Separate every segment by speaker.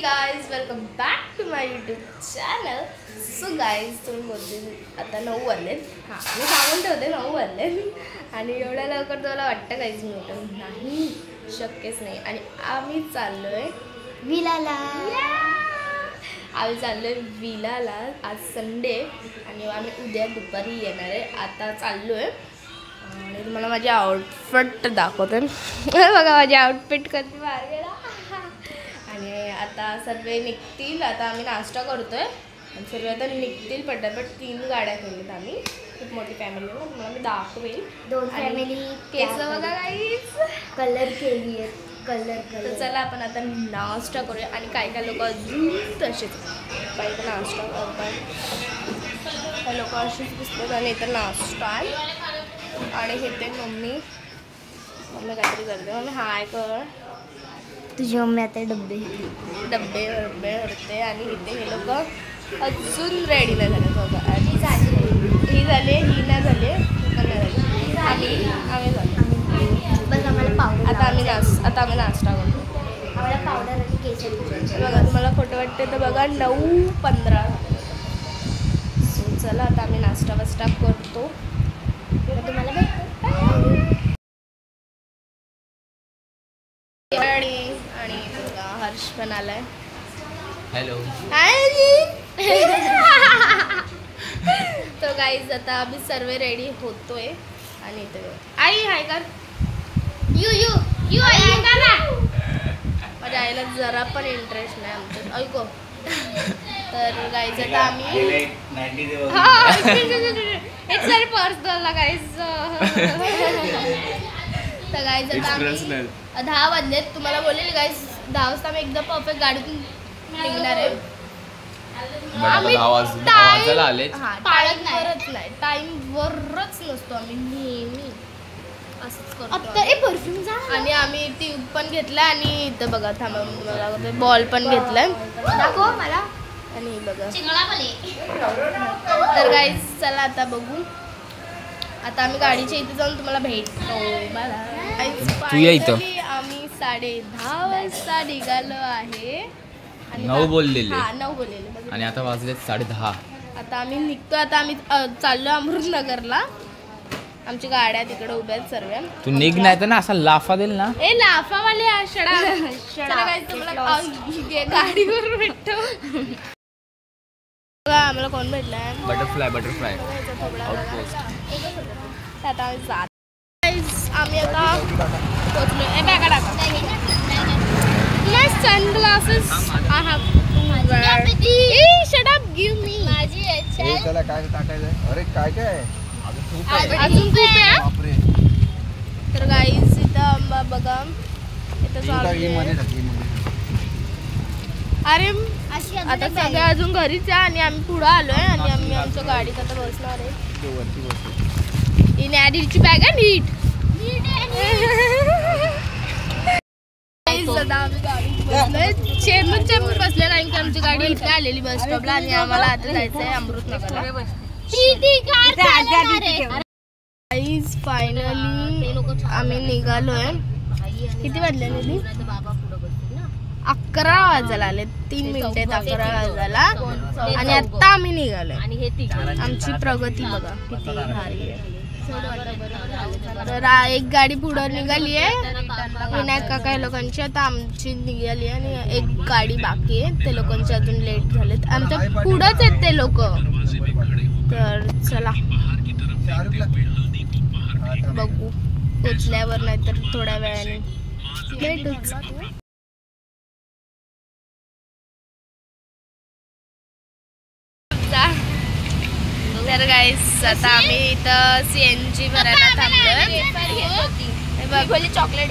Speaker 1: Guys welcome back to my YouTube channel. So guys तुम्ही बोलते आता 9 वाजलेत. हां मी सांगून ठेवते 9 वाजलेत आणि एवढ्या लवकर तुम्हाला वाटतं काहीच मी उठून नाही, शक्यच नाही. आणि आम्ही चाललो आहे विलाला. आम्ही चाललो आहे विलाला. आज संडे आणि आम्ही उद्या दुपारी येणार आहे. आता चाललो आहे आणि तुम्हाला माझी आउटफिट दाखवते. बघा माझी आउटफिट कशी बाहेर गेला. आणि आता सर्व निघतील. आता आम्ही नाश्ता करतोय आणि सर्व आता निघतील पटापट. 3 गाड्या केल्यात आम्ही, खूप मोठी फॅमिली आहे. तुम्हाला मी दाखवेल.
Speaker 2: 2 फॅमिली.
Speaker 1: केस बघा गाईज
Speaker 2: कलर केली आहे. कलर
Speaker 1: तर चला आपण आता नाश्ता करूया. आणि काही लोक अजून तसेच पाहिजे नाश्ता करतात. काही लोक असेच दिसतात आणि इथं नाश्ता आहे. आणि हे ते मम्मी काहीतरी करते. मम्मी हाय कर.
Speaker 2: तुझी मम्मी आता डब्बे
Speaker 1: भरते. आणि इथे हे लोक अजून रेडी नाही झाले. बघा ही झाली, ही नाही झाली, आम्ही झालो.
Speaker 2: बस आम्हाला पावडर.
Speaker 1: आता आम्ही नाश्ता करतो.
Speaker 2: आम्हाला पावडर आणि केसर.
Speaker 1: बघा तुम्हाला खोटं वाटते तर बघा 9:15. सो चला आता आम्ही नाश्ता करतो.
Speaker 2: तुम्हाला भेटतो.
Speaker 1: आणि हर्ष पण आलाय.
Speaker 3: हॅलो.
Speaker 1: तो गाईज आता आम्ही सर्व रेडी होतोय. आणि इथे आई हाय कर. यू आई कर ना. माझ्या आईला जरा पण इंटरेस्ट नाही आमच्यात. ऐको तर गाईज आता आम्ही इट्स व्हेरी पर्सनल गाईज. तर गाईज आता आम्ही 10 वाजलेत. तुम्हाला बोलेल गाईज 10 वाजता आम्ही एकदम परफेक्ट गाडीतून निघणार आहे. आम्ही टाइम वरच नाही, टाइम वरच नसतो आम्ही नेहमी. असंच करतो.
Speaker 2: परफ्यूम.
Speaker 1: आणि आम्ही ट्यूब पण घेतला. आणि इथं बघा थांबा मला बॉल पण घेतलाय.
Speaker 2: दाखव मला.
Speaker 1: आणि बघा तर गाईज चला आता बघू. आता आम्ही गाडीच्या इथे जाऊन तुम्हाला भेटतो. आम्ही 10:30 वाजता निघालो आहे.
Speaker 3: 9 बोललेले.
Speaker 1: 9 बोललेले
Speaker 3: आणि आता वाजले 10:30.
Speaker 1: आता आम्ही निघतो. आता आम्ही चाललो अमृतनगरला. आमची गाड्या तिकडे उभ्या आहेत सर्व.
Speaker 3: तू निघ नाही तर ना असा लाफा देईल ना.
Speaker 1: ए लाफावाले गाडीवर भेटतो. आम्हाला कोण भेटलाय?
Speaker 3: बटरफ्लाय
Speaker 1: आता आम्ही जात. आम्ही आता पोचलो. Sunglasses I have to wear. Shut up give me.
Speaker 4: त्याला काय टाकायचं? अरे काय
Speaker 1: अजून खूप आहे. तर गाईज इथं आंबा बघा. इथं अरे आता सगळे अजून घरीच आहे. आणि आम्ही पुढं आलोय. आणि आम्ही आमच्या गाडीत आता बसणार आहे. नीटची बॅग आहे. नीट चेंबूर बसले नाही की आमची गाडी इथे आलेली बस स्टॉपला. आणि आम्हाला आता जायचं आहे अमृतनगरला. फायनली आम्ही निघालोय. किती वाजले? 11 वाजायला आले. 3 मिनिटे 11 वाजायला. आणि आता आम्ही निघालोय. आमची प्रगती बघा किती भारी आहे. तर एक गाडी पुढं निघाली आहे विनायक काका लोकांची. आता आमची निघाली आहे. आणि एक गाडी बाकी आहे. ते लोकांचे अजून लेट झालेत. आमच्या पुढंच आहेत ते लोक. तर चला बघू पोचल्यावर, नाही तर थोड्या वेळाने भेटूच. तर गाईस आता आम्ही इथं CNG भरायला थांबलोय. चॉकलेट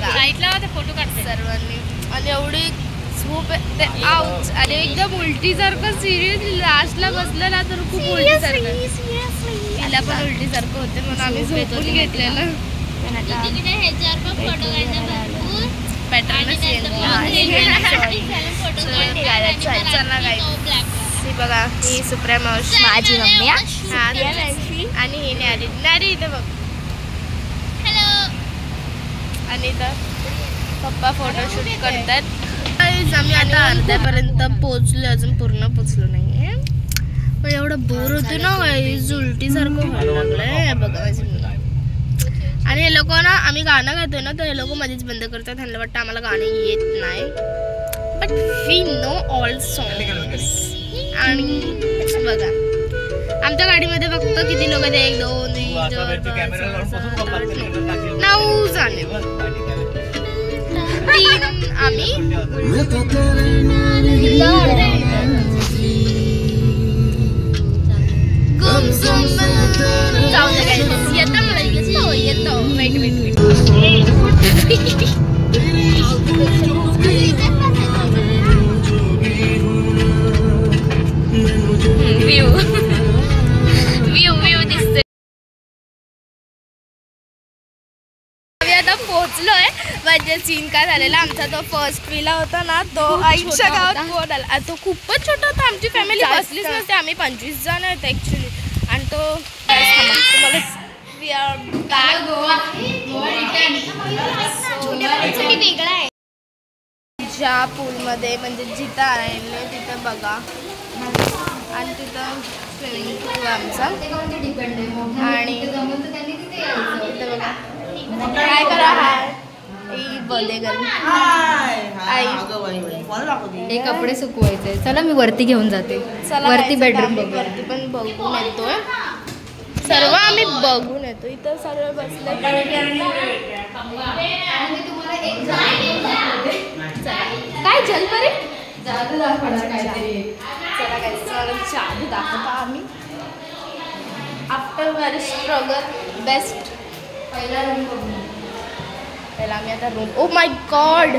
Speaker 1: फोटो काढते सर्वांनी. आणि एवढी झोप आउच. आणि एकदम उलटी सारखं सिरियसली लास्टला बसलं ना तर खूप उलटी सारखं. तिला पण उलटी सारखं होते म्हणून आम्ही झोपून घेतलेलं. बघा ही सुप्रिया मावशी
Speaker 2: माझी मम्मी.
Speaker 1: आणि ही नारी इथे बघ. हॅलो. आणि इथं पप्पा फोटोशूट करतात. गाईज आम्ही आता अर्ध्यापर्यंत पोहोचलो, अजून पूर्ण पोहोचलो नाहीये. पण एवढं बोर होतो ना गाईज, उलटी सारखं व्हायला लागलंय बघा माझी मुलं. आणि हे लोक ना, आम्ही गाणं गातोय ना तर हे लोक मध्येच बंद करतात. त्यांना वाटतं आम्हाला गाणे येत नाही, but we know all songs. आणि बघा आमच्या गाडीमध्ये फक्त किती लोक आहेत, 1 2 3 4 5 6 7 8 9 जण. 3 आम्ही जाऊ दे काय येतं मला येतो. वेट व्ह्यू दिसतोय. आम्ही आता पोहोचलोय. म्हणजे सीन काय झालेला, आमचा तो फर्स्ट विला होता ना, तो आईच्या गावात कोण आला. तो खूपच छोटा होता, आमची फॅमिली बसलीच नसते. आम्ही 25 जण आहेत ऍक्च्युली. आणि तो तुम्हाला
Speaker 2: वेगळा आहे.
Speaker 1: ज्या पूलमध्ये म्हणजे जिथं आहे तिथं बघा, आणि तिथं स्विमिंग पूल आमचा. आणि तिथं बघा काय करा
Speaker 5: हे कपडे सुकवायचे. चला मी वरती घेऊन जाते. वरती बेडरूम
Speaker 1: वरती पण बघून येतोय. सर्व आम्ही बघून येतो. इथं सर्व बसले. काय जलपरी जादू दाखवणार काहीतरी. चला काय जादू दाखवता आम्ही. आफ्टर व्हेरी स्ट्रगल बेस्ट पहिला रूम बघून. पहिला आम्ही आता रूम. ओ माय गॉड,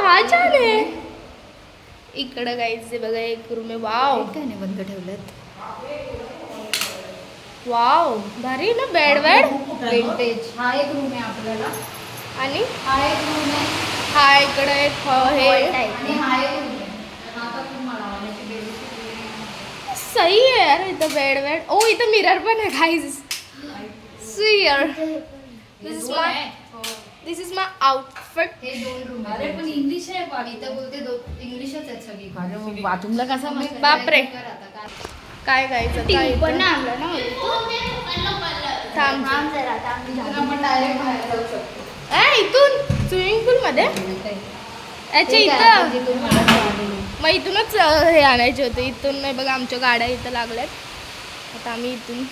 Speaker 1: हा छान आहे. इकडं काहीच बघा एक रूम आहे. वाव,
Speaker 5: बंद ठेवलेत.
Speaker 1: वाव भारी ना. Bed
Speaker 5: vintage. हा एक रूम आहे आपल्याला.
Speaker 1: आणि
Speaker 5: हा एक रूम आहे.
Speaker 1: हा इकडे एक हे
Speaker 5: हा एक रूम आहे. हा का रूम मला
Speaker 1: सही आहे यार. इथं बेड. ओ इथं मिरर पण आहे guys. See here this is my outfit.
Speaker 5: हे 2 रूम. अरे पण इंग्लिश आहे. पण इथं बोलते इंग्लिशच आहेत सगळी. अरे बाथरूमला कसा
Speaker 1: बापरे. काय गायचं काय
Speaker 2: पण आणलं ना
Speaker 1: थांब
Speaker 2: जरा.
Speaker 5: आपण डायरेक्ट बाहेर जाऊ शकतो.
Speaker 1: इथून स्विमिंग पूल मध्ये याच्या इथं. मग इथूनच हे आणायचे होते. इथून नाही बघा, आमच्या गाड्या इथं लागल्यात. आता आम्ही इथून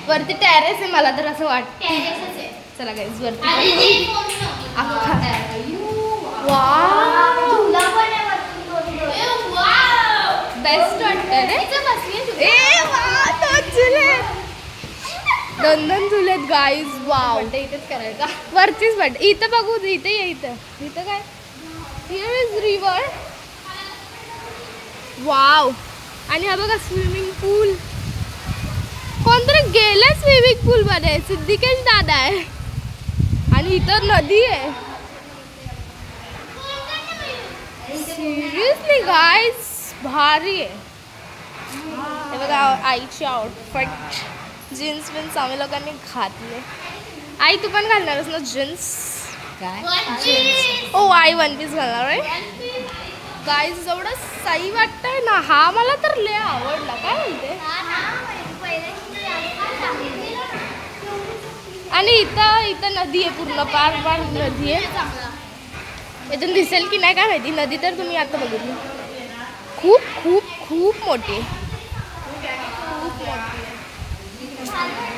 Speaker 1: वरती टेरेस आहे. मला तर असं वाटतं. चला गाईज वरती बेस्ट वाटतं रे. 2 झुलेत गाईज. वाव,
Speaker 5: इथेच करायचा.
Speaker 1: वरतीच वाट. इथं बघू. इथे ये. इथं काय, हिअर इज रिव्हर. वाव. आणि हा बघा स्विमिंग पूल. कोणतरी गेलं स्विमिंग पूल मध्ये. सिद्धिकेश दादा आहे. आणि इथं नदी आहे. सिरियसली गाईज भारी आहे. हे बघा आईची आउटफिट. जीन्स बिन्स आम्ही लोकांनी घातले. आई तू पण घालणारच ना जीन्स?
Speaker 5: काय
Speaker 1: ओ आई 1 पीस घालणार आहे. गाईज एवढं सही वाटतंय ना. हा मला तर लय आवडला. काय म्हणते. आणि इथं नदी आहे. पूर्ण पार नदी आहे. इथून दिसेल की नाही काय माहिती. नदी तर तुम्ही आता बघितली. खूप खूप खूप मोठी आहे. खूप मोठी.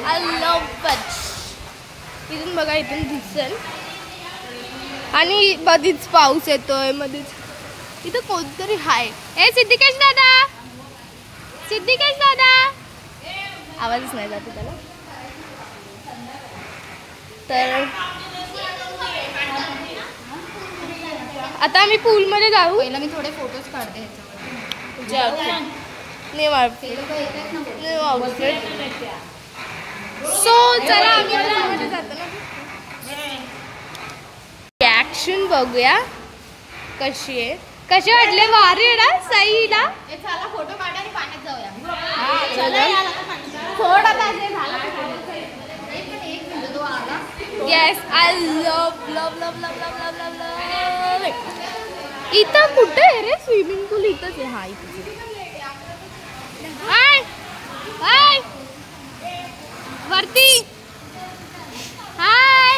Speaker 1: I love it. इथून बघा, इथून दिसेल. आणि मधीच पाऊस येतोय. मधीच इथं कोणतरी हाय. सिद्धिकेश दादा. सिद्धिकेश दादा. आवाजच नाही जातो त्याला. तर आता आम्ही पूलमध्ये जाऊ.
Speaker 5: पहिला मी थोडे फोटोज काढते
Speaker 1: सो चला आम्ही पूलमध्ये जातो ना. ॲक्शन बघूया कशी आहे. कसे वाटले. भारी आहे ना साईला.
Speaker 2: चला फोटो काढा आणि पाण्यात जाऊया.
Speaker 1: येस आय लव लव लव लव लव लव लव लव. इथं कुठे आहे रे स्विमिंग पूल? इथंच आहे. हा इथं. हाय हाय वरती हाय.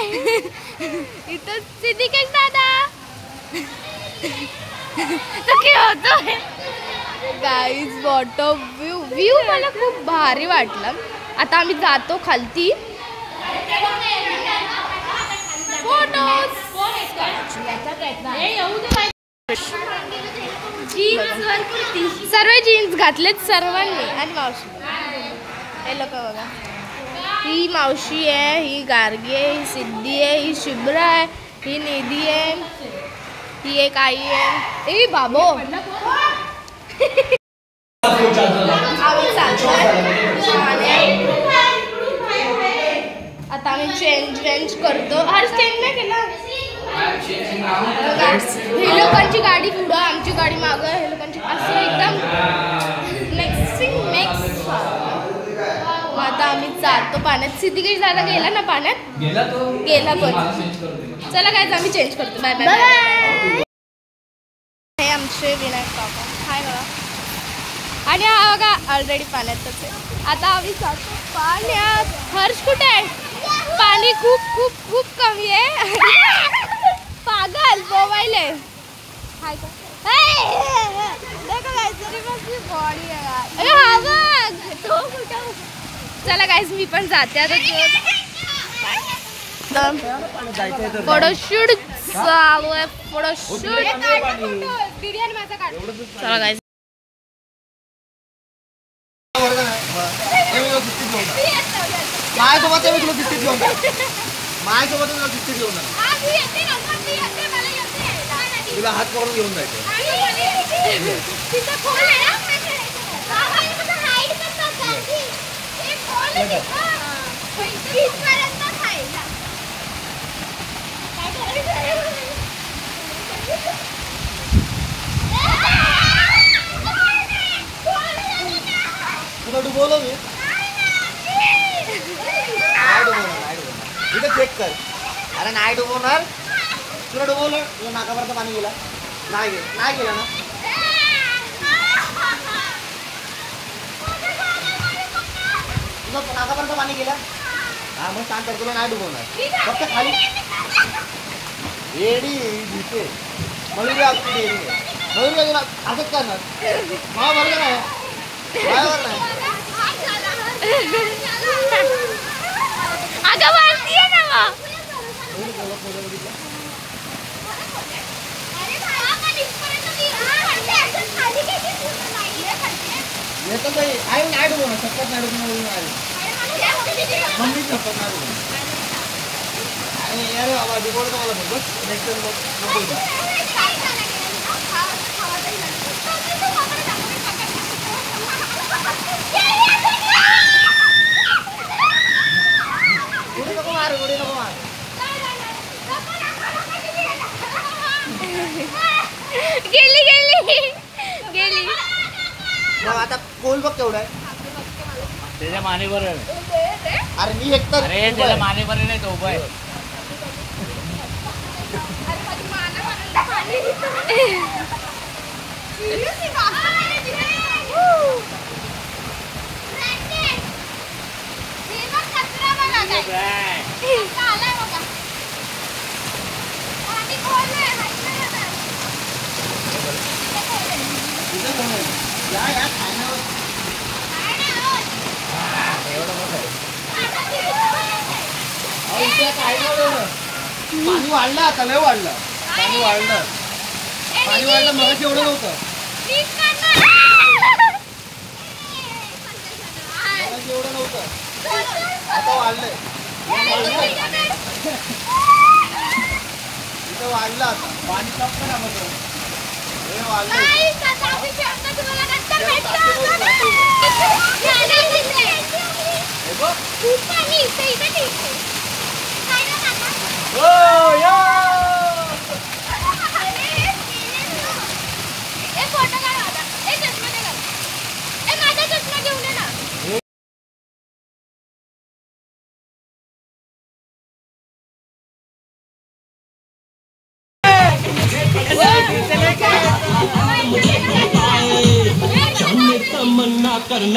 Speaker 1: इथं सिद्धिकेश दादा तो खेळतोय. गाईज वॉटर व्ह्यू मला खूप भारी वाटलं. आता आम्ही जातो खालती. सर्व जीन्स घातलेत सर्वांनी. आणि मावशी हे लोक बघा. ही मावशी आहे, ही गार्गी आहे, ही सिद्धी आहे, ही शुभ्रा आहे, ही निधी आहे, ही एक आई आहे. ए बाबो आता आम्ही चेंज करतो. हर चेंज नाही केला. हे लोकांची गाडी पुढं, आमची गाडी मागं. हे लोकांची असं एकदम मिक्स. आता आम्ही जातो पाण्यात. सिद्धिकेश दादा गेला ना पाण्यात? गेला पण. चला काय आम्ही चेंज करतो. Bye bye. हे आमचे विनायक काका. हाय बघा. आणि हा बघा ऑलरेडी पाण्यातच आहे. आता आम्ही जातो पाण्यात. हर्ष कुठे आहे? पाणी खूप खूप खूप कमी आहे. पागल मोबाईल आहे. हाय का? बॉडी चला गाईज मी पण जाते आता. फोटोशूट चालू आहे. फोटोशूट. चला गाईज.
Speaker 4: माझ्यासोबत मी तुला किस्तीत घेऊन माझ्यासोबत तुला किस्तीत घेऊन तुला हात करून घेऊन जायचं. तुला डुबवलं मी. इथं चेक कर. अरे नाही डुबवणार. तुला डुबवलं. तुला नाकापर्यंत पाणी गेला. नाही गेला ना. तुला नाकापर्यंत पाणी गेला. हा मग सांग तर तुला नाही डुबवणार. फक्त खाली येडी दिसते. मयुरी असते येडी. मयुरी तुला असंच करणार. मला बरोबर नाही. बरोबर नाही.
Speaker 1: अगं वाजतीये ना मग.
Speaker 4: येतं नाही. आहे नाही डुबवणार. शपथ नाही डुबवणार. मम्मी शपथ नाही डुबवणार. अरे बाबा डुबवलं मला बघ. नेक्स्ट टाइम
Speaker 1: गेली.
Speaker 4: मग आता कोल बघ केवढा आहे.
Speaker 3: त्याच्या मानेवर आहे.
Speaker 4: अरे मी एकतर.
Speaker 3: अरे त्याच्या मानेवर नाही तो उभा आहे.
Speaker 4: पाणी वाढलं. आता लय वाढलं. पाणी वाढलं. पाणी वाढलं. मगाशी एवढं नव्हतं. मगाशी एवढं नव्हतं. आता वाढलंय. इथं वाढलं आता. पाणी कप करा बघ. हे वाढलंय.
Speaker 6: जाने तमन्ना करना